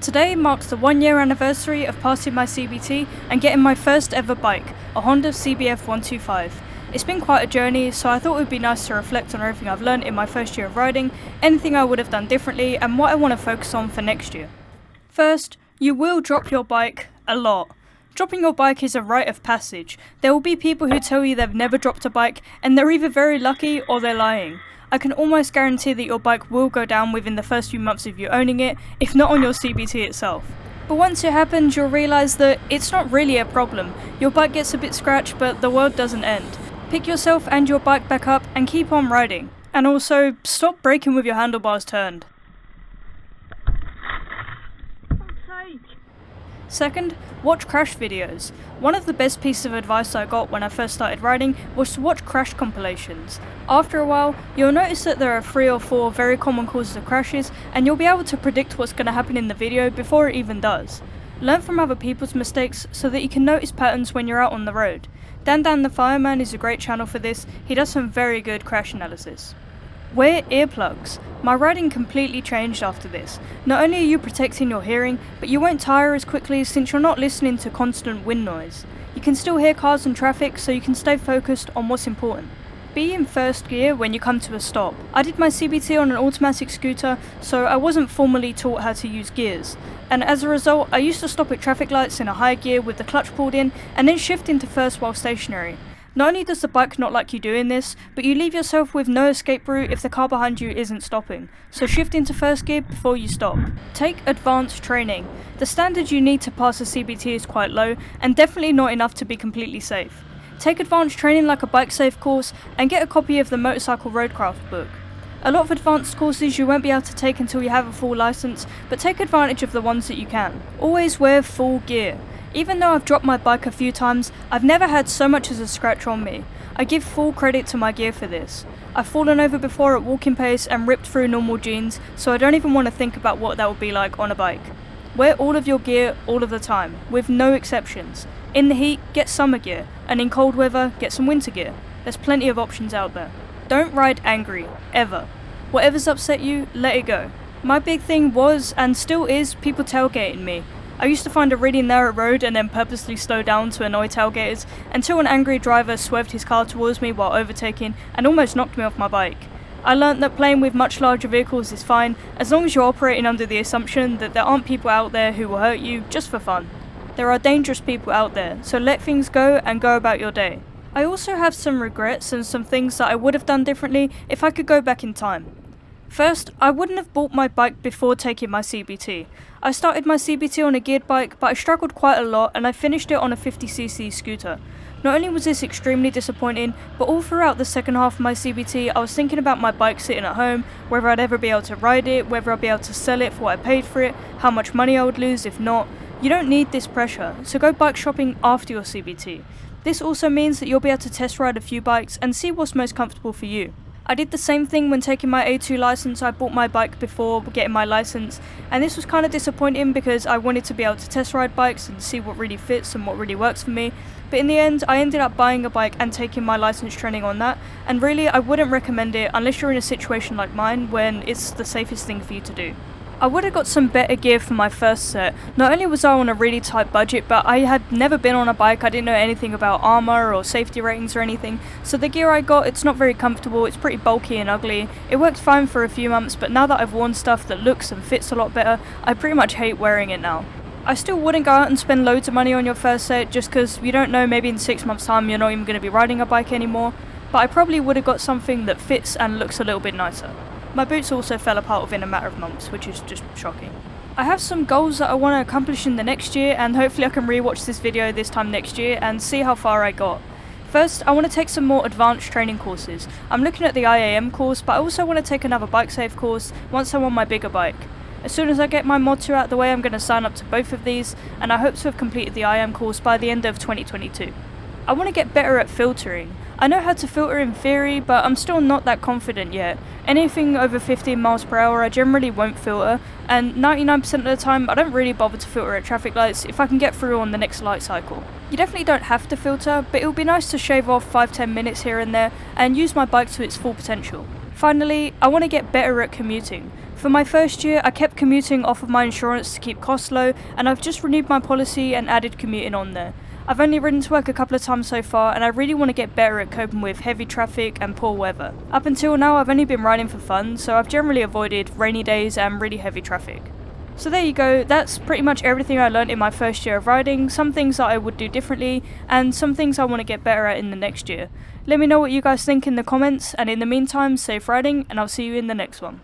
Today marks the 1 year anniversary of passing my CBT and getting my first ever bike, a Honda CBF 125. It's been quite a journey, so I thought it would be nice to reflect on everything I've learned in my first year of riding, anything I would have done differently, and what I want to focus on for next year. First, you will drop your bike a lot. Dropping your bike is a rite of passage. There will be people who tell you they've never dropped a bike, and they're either very lucky or they're lying. I can almost guarantee that your bike will go down within the first few months of you owning it, if not on your CBT itself. But once it happens, you'll realise that it's not really a problem. Your bike gets a bit scratched, but the world doesn't end. Pick yourself and your bike back up and keep on riding. And also, stop braking with your handlebars turned. Second, watch crash videos. One of the best pieces of advice I got when I first started riding was to watch crash compilations. After a while, you'll notice that there are 3 or 4 very common causes of crashes, and you'll be able to predict what's going to happen in the video before it even does. Learn from other people's mistakes so that you can notice patterns when you're out on the road. Dan the Fireman is a great channel for this. He does some very good crash analysis. Wear earplugs. My riding completely changed after this. Not only are you protecting your hearing, but you won't tire as quickly since you're not listening to constant wind noise. You can still hear cars and traffic, so you can stay focused on what's important. Be in first gear when you come to a stop. I did my CBT on an automatic scooter, so I wasn't formally taught how to use gears. And as a result, I used to stop at traffic lights in a high gear with the clutch pulled in, and then shift into first while stationary. Not only does the bike not like you doing this, but you leave yourself with no escape route if the car behind you isn't stopping, so shift into first gear before you stop. Take advanced training. The standard you need to pass a CBT is quite low, and definitely not enough to be completely safe. Take advanced training like a bike safe course, and get a copy of the Motorcycle Roadcraft book. A lot of advanced courses you won't be able to take until you have a full license, but take advantage of the ones that you can. Always wear full gear. Even though I've dropped my bike a few times, I've never had so much as a scratch on me. I give full credit to my gear for this. I've fallen over before at walking pace and ripped through normal jeans, so I don't even want to think about what that would be like on a bike. Wear all of your gear all of the time, with no exceptions. In the heat, get summer gear, and in cold weather, get some winter gear. There's plenty of options out there. Don't ride angry, ever. Whatever's upset you, let it go. My big thing was, and still is, people tailgating me. I used to find a really narrow road and then purposely slow down to annoy tailgaters until an angry driver swerved his car towards me while overtaking and almost knocked me off my bike. I learnt that playing with much larger vehicles is fine as long as you're operating under the assumption that there aren't people out there who will hurt you just for fun. There are dangerous people out there, so let things go and go about your day. I also have some regrets and some things that I would have done differently if I could go back in time. First, I wouldn't have bought my bike before taking my CBT. I started my CBT on a geared bike, but I struggled quite a lot and I finished it on a 50cc scooter. Not only was this extremely disappointing, but all throughout the second half of my CBT I was thinking about my bike sitting at home, whether I'd ever be able to ride it, whether I'd be able to sell it for what I paid for it, how much money I would lose if not. You don't need this pressure, so go bike shopping after your CBT. This also means that you'll be able to test ride a few bikes and see what's most comfortable for you. I did the same thing when taking my A2 license. I bought my bike before getting my license, and this was kind of disappointing because I wanted to be able to test ride bikes and see what really fits and what really works for me. But in the end, I ended up buying a bike and taking my license training on that, and really I wouldn't recommend it unless you're in a situation like mine when it's the safest thing for you to do. I would have got some better gear for my first set. Not only was I on a really tight budget, but I had never been on a bike. I didn't know anything about armour or safety ratings or anything. So the gear I got, it's not very comfortable, it's pretty bulky and ugly. It worked fine for a few months, but now that I've worn stuff that looks and fits a lot better, I pretty much hate wearing it now. I still wouldn't go out and spend loads of money on your first set just because you don't know, maybe in 6 months time you're not even going to be riding a bike anymore. But I probably would have got something that fits and looks a little bit nicer. My boots also fell apart within a matter of months, which is just shocking. I have some goals that I want to accomplish in the next year, and hopefully I can rewatch this video this time next year and see how far I got. First, I want to take some more advanced training courses. I'm looking at the IAM course, but I also want to take another bike safe course once I'm on my bigger bike. As soon as I get my Mod 2 out of the way, I'm going to sign up to both of these, and I hope to have completed the IAM course by the end of 2022. I want to get better at filtering. I know how to filter in theory, but I'm still not that confident yet. Anything over 15 miles per hour I generally won't filter, and 99% of the time I don't really bother to filter at traffic lights if I can get through on the next light cycle. You definitely don't have to filter, but it would be nice to shave off 5-10 minutes here and there and use my bike to its full potential. Finally, I want to get better at commuting. For my first year, I kept commuting off of my insurance to keep costs low, and I've just renewed my policy and added commuting on there. I've only ridden to work a couple of times so far, and I really want to get better at coping with heavy traffic and poor weather. Up until now, I've only been riding for fun, so I've generally avoided rainy days and really heavy traffic. So there you go, that's pretty much everything I learned in my first year of riding, some things that I would do differently, and some things I want to get better at in the next year. Let me know what you guys think in the comments, and in the meantime, safe riding, and I'll see you in the next one.